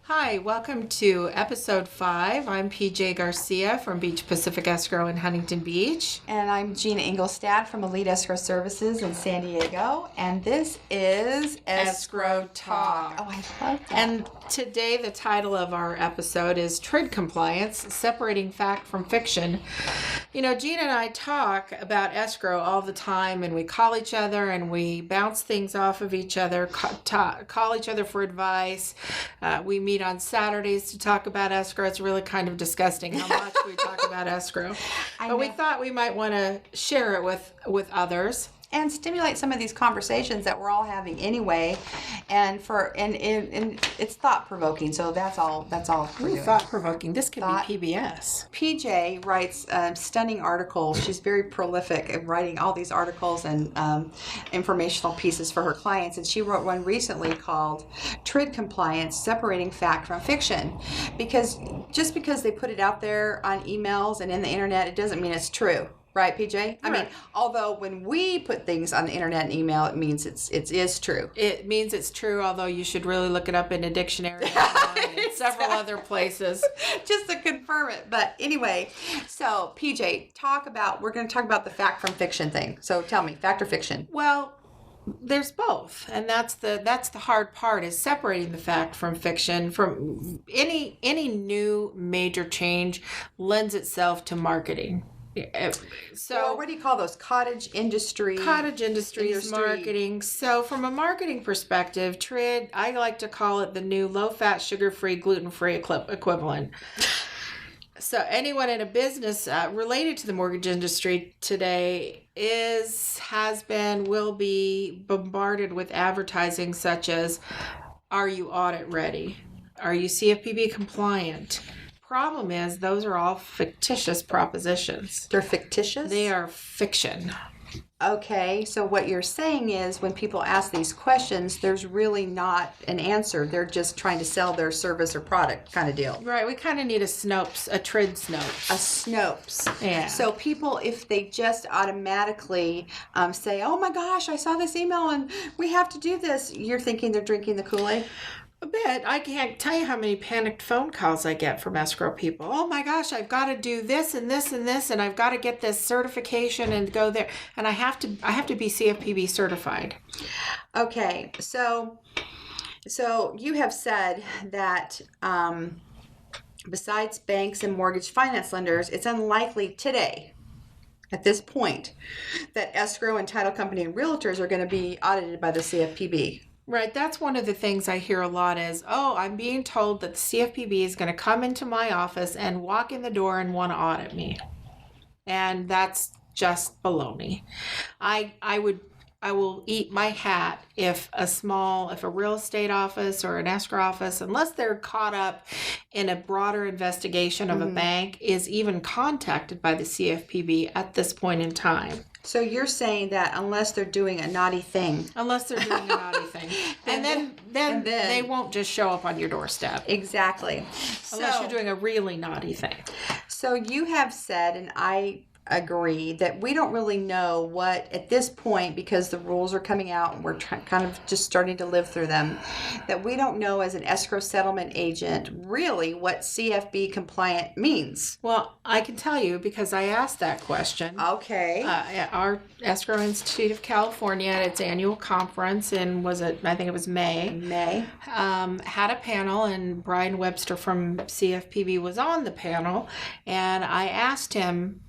Hi, welcome to episode 5. I'm PJ Garcia from Beach Pacific Escrow in Huntington Beach. And I'm Genia Engelstad from Elite Escrow Services in San Diego. And this is Escrow Talk. Oh, I love that. And today the title of our episode is TRID Compliance, Separating Fact from Fiction. You know, Gina and I talk about escrow all the time, and we call each other and we bounce things off of each other, call each other for advice. We meet on Saturdays to talk about escrow. It's really kind of disgusting how much we talk about escrow. But we thought we might want to share it with others. And stimulate some of these conversations that we're all having anyway, and it's thought provoking. So that's all we're doing. Thought provoking. This could be PBS. PJ writes stunning articles. She's very prolific at writing all these articles and informational pieces for her clients. And she wrote one recently called "TRID Compliance: Separating Fact from Fiction." Because just because they put it out there on emails and in the internet, it doesn't mean it's true. Right, PJ? I mean, although when we put things on the internet and email, it means it is true. It means it's true, although you should really look it up in a dictionary and several other places. Just to confirm it. But anyway, so PJ, we're going to talk about the fact from fiction thing. So tell me, fact or fiction? Well, there's both, and that's the hard part, is separating the fact from fiction. From any new major change lends itself to marketing. So what do you call those? Cottage industries, marketing. So from a marketing perspective, TRID, I like to call it the new low-fat, sugar-free, gluten-free equivalent. So anyone in a business related to the mortgage industry today will be bombarded with advertising such as, are you audit ready? Are you CFPB compliant? Problem is, those are all fictitious propositions. They're fictitious? They are fiction. Okay, so what you're saying is when people ask these questions, there's really not an answer. They're just trying to sell their service or product kind of deal. Right, we kind of need a TRID Snopes. A Snopes. Yeah. So people, if they just automatically say, oh my gosh, I saw this email and we have to do this, you're thinking they're drinking the Kool-Aid? A bit. I can't tell you how many panicked phone calls I get from escrow people. Oh my gosh, I've got to do this and this and this, and I've got to get this certification and go there, and I have to be CFPB certified. Okay, so you have said that besides banks and mortgage finance lenders, it's unlikely today, at this point, that escrow and title company and realtors are going to be audited by the CFPB. Right, that's one of the things I hear a lot is, I'm being told that the CFPB is going to come into my office and walk in the door and want to audit me. And that's just baloney. I will eat my hat if a real estate office or an escrow office, unless they're caught up in a broader investigation of a bank, is even contacted by the CFPB at this point in time. So you're saying that unless they're doing a naughty thing. Unless they're doing a naughty thing. and then they won't just show up on your doorstep. Exactly. Unless you're doing a really naughty thing. So you have said, and I agree, that we don't really know what, at this point, because the rules are coming out and we're kind of just starting to live through them, that we don't know as an escrow settlement agent really what CFB compliant means. Well, I can tell you because I asked that question. Okay. Our Escrow Institute of California at its annual conference I think it was May. Had a panel, and Brian Webster from CFPB was on the panel, and I asked him,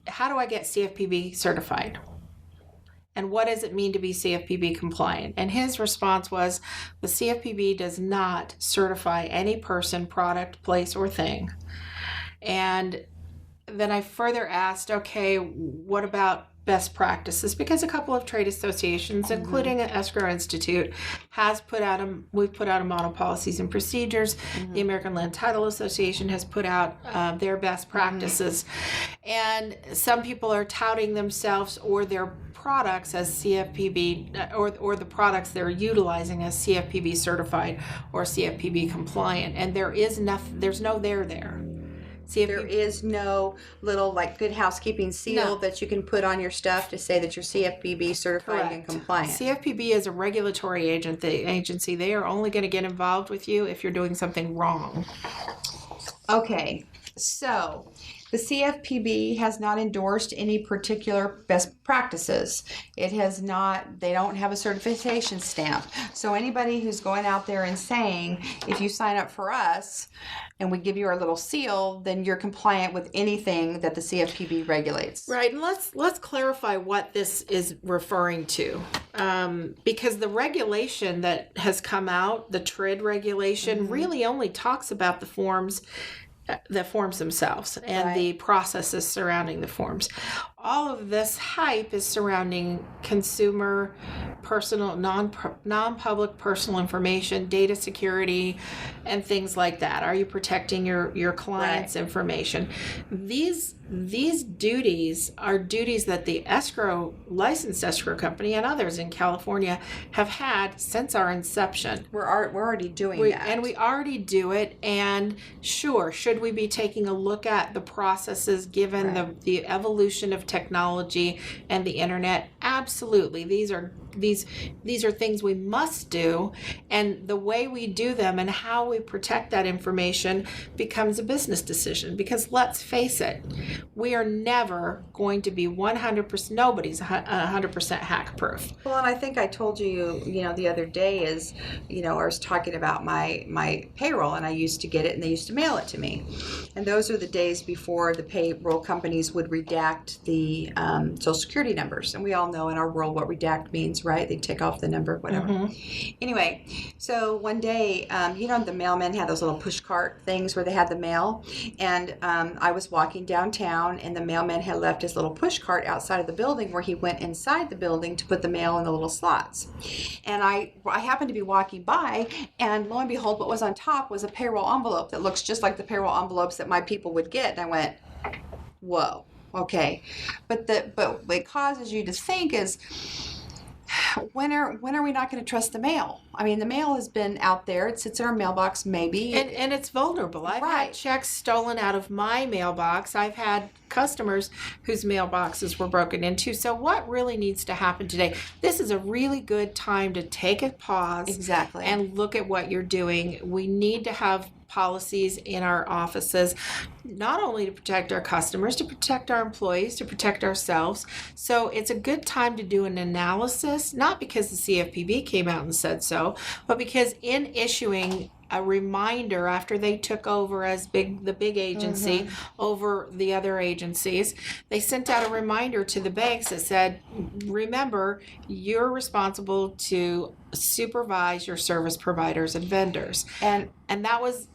how do I get CFPB certified? And what does it mean to be CFPB compliant? And his response was, the CFPB does not certify any person, product, place, or thing. And then I further asked, okay, what about best practices, because a couple of trade associations, including an Escrow Institute, we've put out a model policies and procedures. The American Land Title Association has put out their best practices, and some people are touting themselves or their products as CFPB, or the products they're utilizing as CFPB certified or CFPB compliant, and there's no there. There is no little like Good Housekeeping seal that you can put on your stuff to say that you're CFPB certified and compliant. CFPB is a regulatory agency. They are only going to get involved with you if you're doing something wrong. Okay, so the CFPB has not endorsed any particular best practices. It has not, they don't have a certification stamp. So anybody who's going out there and saying, if you sign up for us and we give you our little seal, then you're compliant with anything that the CFPB regulates. Right, and let's clarify what this is referring to. Because the regulation that has come out, the TRID regulation, really only talks about the forms themselves and the processes surrounding the forms. All of this hype is surrounding consumer, personal, non-public personal information, data security, and things like that. Are you protecting your client's information? These duties are duties that the licensed escrow company and others in California have had since our inception. We're already doing that. And we already do it. And sure, should we be taking a look at the processes given the evolution of technology and the internet? Absolutely. These are things we must do, and the way we do them and how we protect that information becomes a business decision, because let's face it, we are never going to be 100%, nobody's 100% hack proof. Well, and I think I told you, the other day is, I was talking about my payroll, and I used to get it and they used to mail it to me. And those are the days before the payroll companies would redact the Social Security numbers. And we all know in our world what redact means, right? They take off the number, whatever. Anyway, so one day, the mailmen had those little push cart things where they had the mail. And I was walking downtown, and the mailman had left his little push cart outside of the building, where he went inside the building to put the mail in the little slots. And I happened to be walking by, and lo and behold, what was on top was a payroll envelope that looks just like the payroll envelopes that my people would get. And I went, whoa, okay. But what it causes you to think is, when are we not going to trust the mail? I mean, the mail has been out there. It sits in our mailbox, maybe. And it's vulnerable. I've had checks stolen out of my mailbox. I've had customers whose mailboxes were broken into. So what really needs to happen today? This is a really good time to take a pause and look at what you're doing. We need to have policies in our offices, not only to protect our customers, to protect our employees, to protect ourselves. So it's a good time to do an analysis, not because the CFPB came out and said so, but because in issuing a reminder after they took over as the big agency over the other agencies, they sent out a reminder to the banks that said, remember, you're responsible to supervise your service providers and vendors. And that was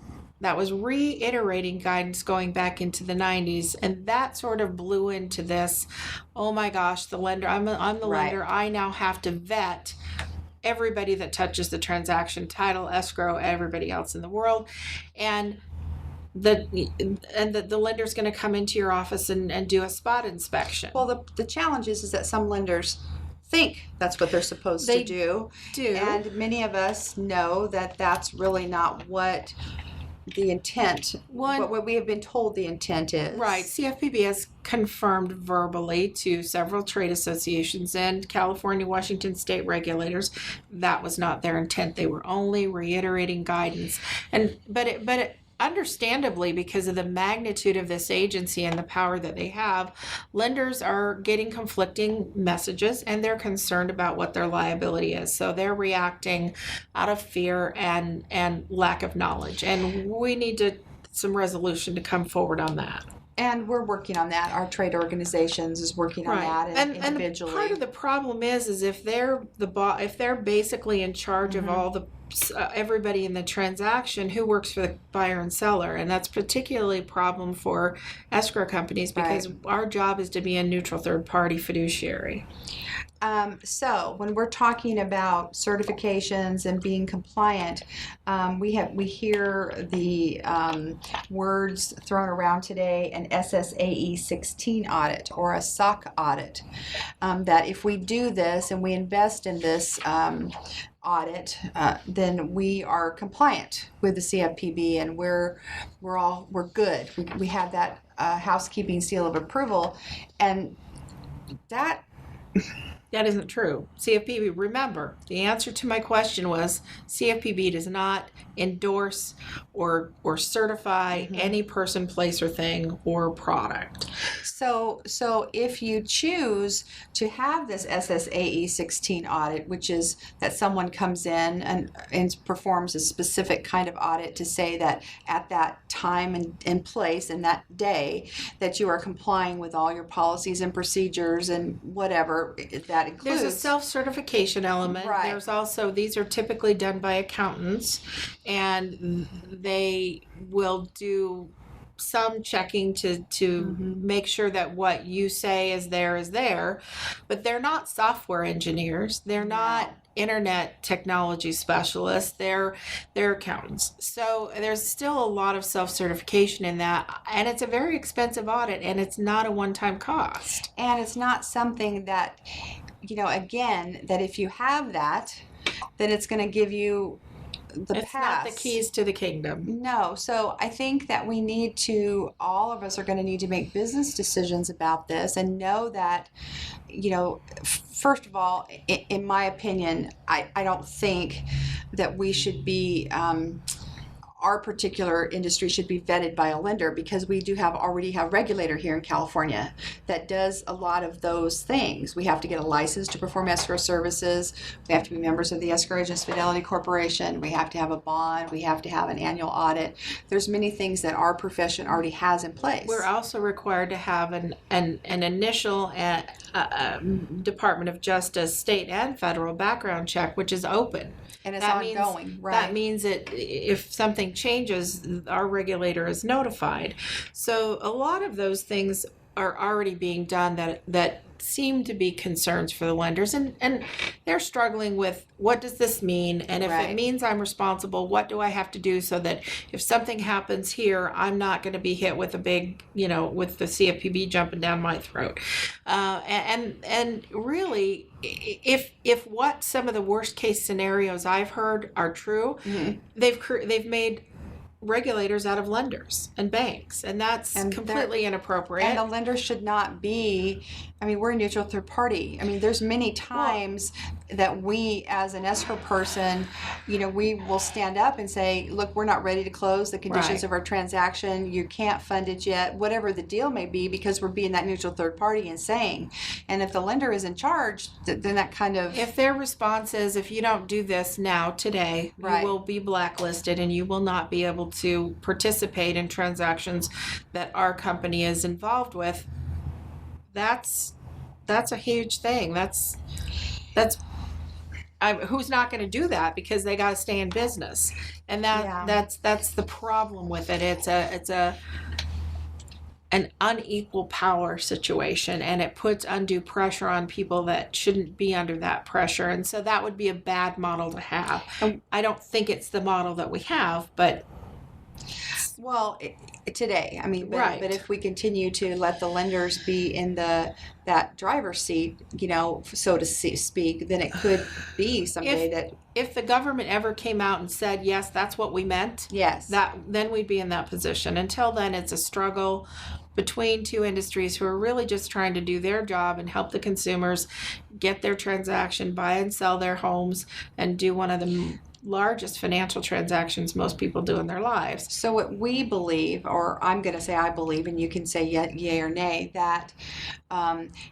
reiterating guidance going back into the 90s, and that sort of blew into this, oh my gosh, the lender, I'm the lender, I now have to vet everybody that touches the transaction, title, escrow, everybody else in the world, and the lender's going to come into your office and do a spot inspection. Well, the challenge is that some lenders think that's what they're supposed to do, and many of us know that that's really not what the intent, what we have been told the intent is. Right. CFPB has confirmed verbally to several trade associations and California, Washington state regulators that was not their intent. They were only reiterating guidance. But understandably, because of the magnitude of this agency and the power that they have, lenders are getting conflicting messages, and they're concerned about what their liability is. So they're reacting out of fear and lack of knowledge. And we need some resolution to come forward on that. And we're working on that. Our trade organizations is working on that individually. And part of the problem is if they're if they're basically in charge of all the everybody in the transaction, who works for the buyer and seller, and that's particularly a problem for escrow companies because our job is to be a neutral third party fiduciary. So when we're talking about certifications and being compliant, we hear the words thrown around today, an SSAE 16 audit or a SOC audit. That if we do this and we invest in this audit, then we are compliant with the CFPB and we're good. We have that housekeeping seal of approval, and that isn't true. CFPB, remember, the answer to my question was CFPB does not endorse or certify any person, place, or thing or product. So if you choose to have this SSAE 16 audit, which is that someone comes in and performs a specific kind of audit to say that at that time and place and that day that you are complying with all your policies and procedures and whatever that includes. There's a self-certification element. Right. There's also, these are typically done by accountants, and they will do some checking to make sure that what you say is there, but they're not software engineers. They're not internet technology specialists. They're accountants. So there's still a lot of self-certification in that, and it's a very expensive audit, and it's not a one-time cost. And it's not something that, again, that if you have that, then it's going to give you the it's pass. Not the keys to the kingdom. No. So I think that we need to, all of us are going to need to make business decisions about this and know that, first of all, in my opinion, I don't think that we should be, our particular industry should be vetted by a lender, because we do already have a regulator here in California that does a lot of those things. We have to get a license to perform escrow services. We have to be members of the Escrow Agents Fidelity Corporation. We have to have a bond. We have to have an annual audit. There's many things that our profession already has in place. We're also required to have an initial Department of Justice state and federal background check, which is open. And it's ongoing, right? That means that if something changes, our regulator is notified. So a lot of those things are already being done that seem to be concerns for the lenders, and they're struggling with, what does this mean? And if it means I'm responsible, what do I have to do so that if something happens here, I'm not going to be hit with a big, with the CFPB jumping down my throat. And really, if what some of the worst case scenarios I've heard are true, they've made regulators out of lenders and banks, and that's completely inappropriate. And the lender should not be, we're a neutral third party. There's many times that we, as an escrow person, we will stand up and say, look, we're not ready to close the conditions of our transaction. You can't fund it yet, whatever the deal may be, because we're being that neutral third party and saying. And if the lender is in charge, then that kind of... If their response is, if you don't do this now, today, you will be blacklisted and you will not be able to participate in transactions that our company is involved with, that's a huge thing. That's who's not going to do that, because they got to stay in business, and that's the problem with it. It's an unequal power situation, and it puts undue pressure on people that shouldn't be under that pressure, and so that would be a bad model to have. I don't think it's the model that we have, but today, but if we continue to let the lenders be in that driver's seat, so to speak, then it could be someday if the government ever came out and said, yes, that's what we meant, then we'd be in that position. Until then, it's a struggle between two industries who are really just trying to do their job and help the consumers get their transaction, buy and sell their homes, and do one of the largest financial transactions most people do in their lives. So what we believe, or I'm going to say I believe, and you can say yay or nay, that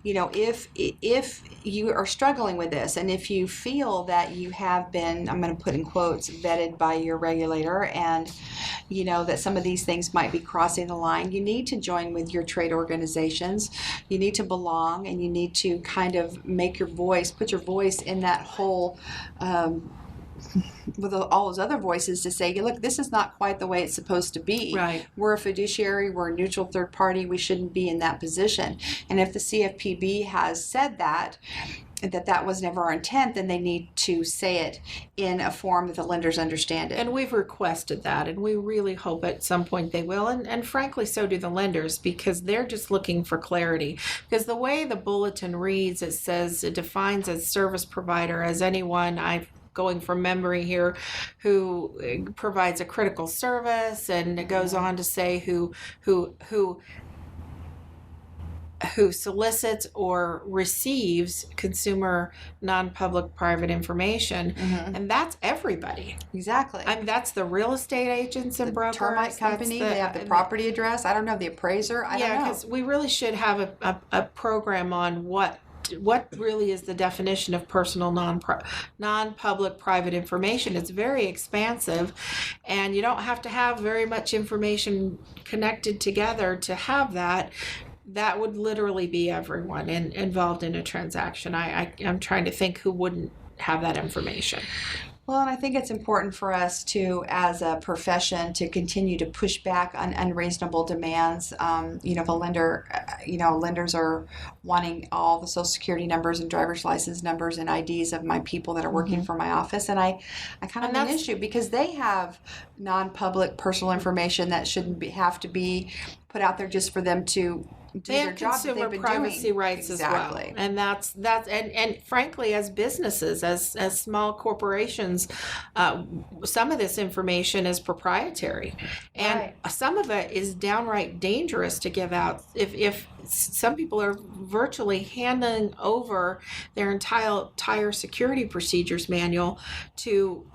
if you are struggling with this, and if you feel that you have been, I'm going to put in quotes, vetted by your regulator, and that some of these things might be crossing the line, you need to join with your trade organizations. You need to belong, and you need to kind of put your voice in that whole with all those other voices to say, look, this is not quite the way it's supposed to be. Right. We're a fiduciary, we're a neutral third party, we shouldn't be in that position. And if the CFPB has said that was never our intent, then they need to say it in a form that the lenders understand it. And we've requested that, and we really hope at some point they will, and frankly, so do the lenders, because they're just looking for clarity. Because the way the bulletin reads, it says it defines as service provider as anyone, going from memory here, who provides a critical service, and it goes on to say who solicits or receives consumer non-public private information, and that's everybody. Exactly. I mean, that's the real estate agents and brokers. Termite company, they have the property address. I don't know, the appraiser. I don't know. Because we really should have a program on what really is the definition of personal non-public private information. It's very expansive, and you don't have to have very much information connected together to have that. That would literally be everyone involved in a transaction. I'm trying to think who wouldn't have that information. Well, and I think it's important for us to, as a profession, to continue to push back on unreasonable demands. If a lender, lenders are wanting all the Social Security numbers and driver's license numbers and IDs of my people that are working for my office, and I kind of have an issue because they have non-public personal information that shouldn't have to be put out there just for them to do their job that they've been doing. Privacy rights Exactly. as well, and that's and frankly, as businesses, as small corporations, some of this information is proprietary, and some of it is downright dangerous to give out. If some people are virtually handing over their entire security procedures manual to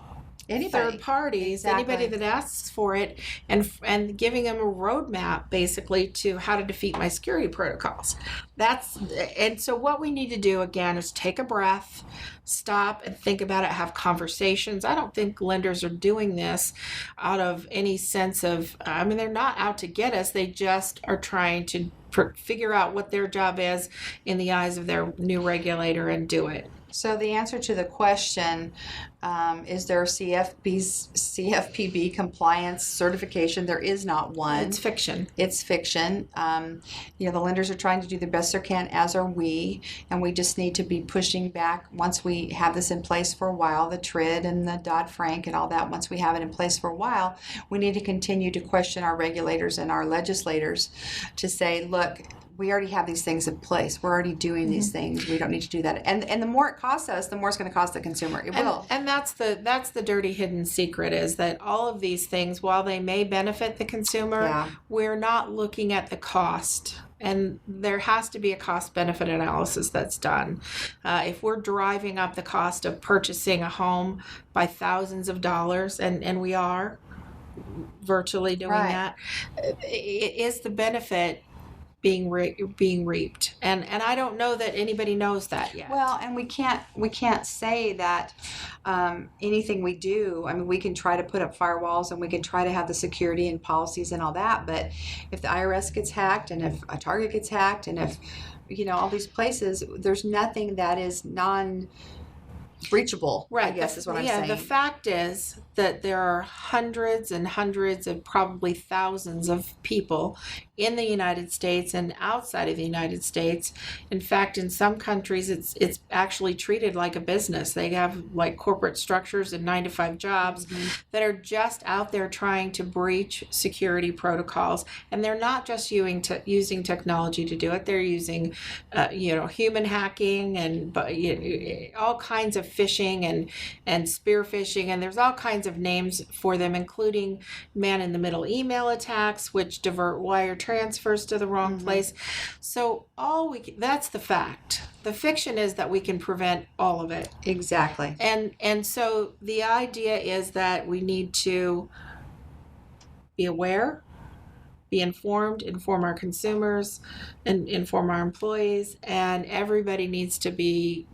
third parties, anybody that asks for it, and giving them a roadmap basically to how to defeat my security protocols. And so what we need to do again is take a breath, stop and think about it, have conversations. I don't think lenders are doing this out of any sense of, they're not out to get us. They just are trying to figure out what their job is in the eyes of their new regulator and do it. So the answer to the question, is there a CFPB compliance certification? There is not one. It's fiction. It's fiction. The lenders are trying to do the best they can, as are we, and we just need to be pushing back once we have this in place for a while, the TRID and the Dodd-Frank and all that. Once we have it in place for a while, we need to continue to question our regulators and our legislators to say, look, we already have these things in place. We're already doing these things. We don't need to do that. And the more it costs us, the more it's going to cost the consumer. It will. And that's the dirty hidden secret, is that all of these things, while they may benefit the consumer, we're not looking at the cost. And there has to be a cost-benefit analysis that's done. If we're driving up the cost of purchasing a home by thousands of dollars, and we are virtually doing that, is the benefit being reaped, and I don't know that anybody knows that yet. Well, and we can't say that anything we do. We can try to put up firewalls and we can try to have the security and policies and all that, but if the IRS gets hacked and if a Target gets hacked and if all these places, there's nothing that is breachable, right? I guess is what I'm saying. The fact is that there are hundreds and hundreds and probably thousands of people in the United States and outside of the United States. In fact, in some countries, it's actually treated like a business. They have like corporate structures and 9-to-5 jobs that are just out there trying to breach security protocols. And they're not just using technology to do it. They're using, human hacking and all kinds of phishing and spear phishing, and there's all kinds of names for them, including man-in-the-middle email attacks, which divert wire transfers to the wrong place. So that's the fact. The fiction is that we can prevent all of it. Exactly. And so the idea is that we need to be aware, be informed, inform our consumers, and inform our employees, and everybody needs to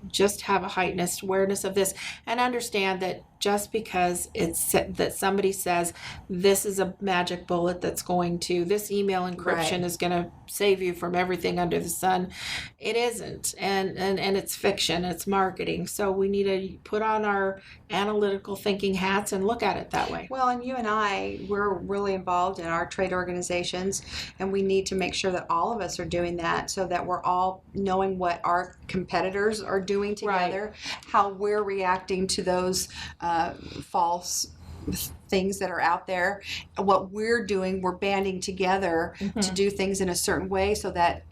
just have a heightened awareness of this and understand that just because that somebody says this is a magic bullet this email encryption is going to save you from everything under the sun, it isn't, and it's fiction, it's marketing. So we need to put on our analytical thinking hats and look at it that way. Well, and you and we're really involved in our trade organizations, and we need to make sure that all of us are doing that so that we're all knowing what our competitors are doing together, how we're reacting to those false things that are out there. What we're doing, we're banding together to do things in a certain way so that,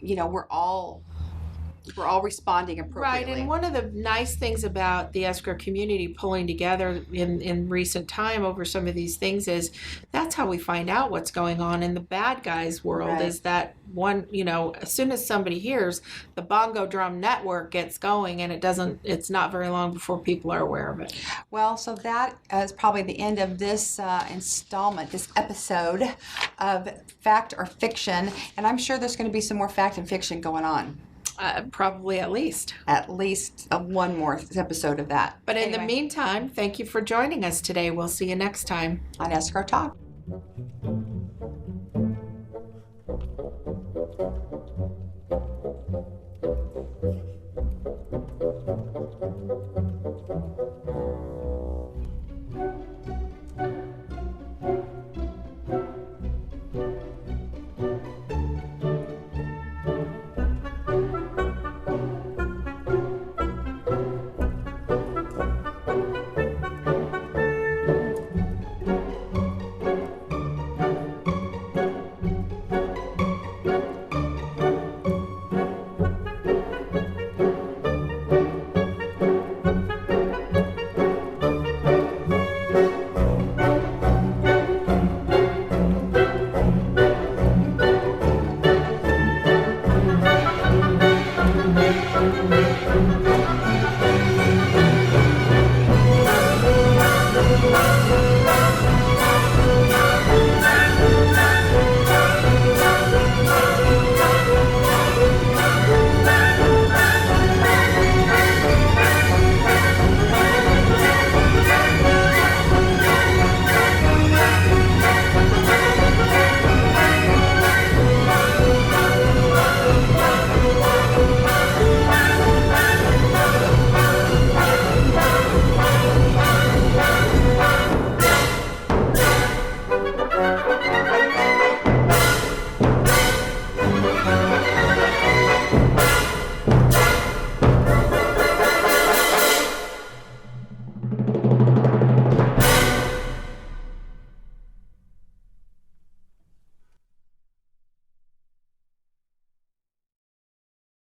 we're all responding appropriately. Right, and one of the nice things about the escrow community pulling together in recent time over some of these things is that's how we find out what's going on in the bad guys world. Is that one, as soon as somebody hears, the bongo drum network gets going, and it's not very long before people are aware of it. Well, so that is probably the end of this installment, this episode of Fact or Fiction, and I'm sure there's going to be some more fact and fiction going on. Probably at least one more episode of that. But in the meantime, thank you for joining us today. We'll see you next time on Escrow Talk.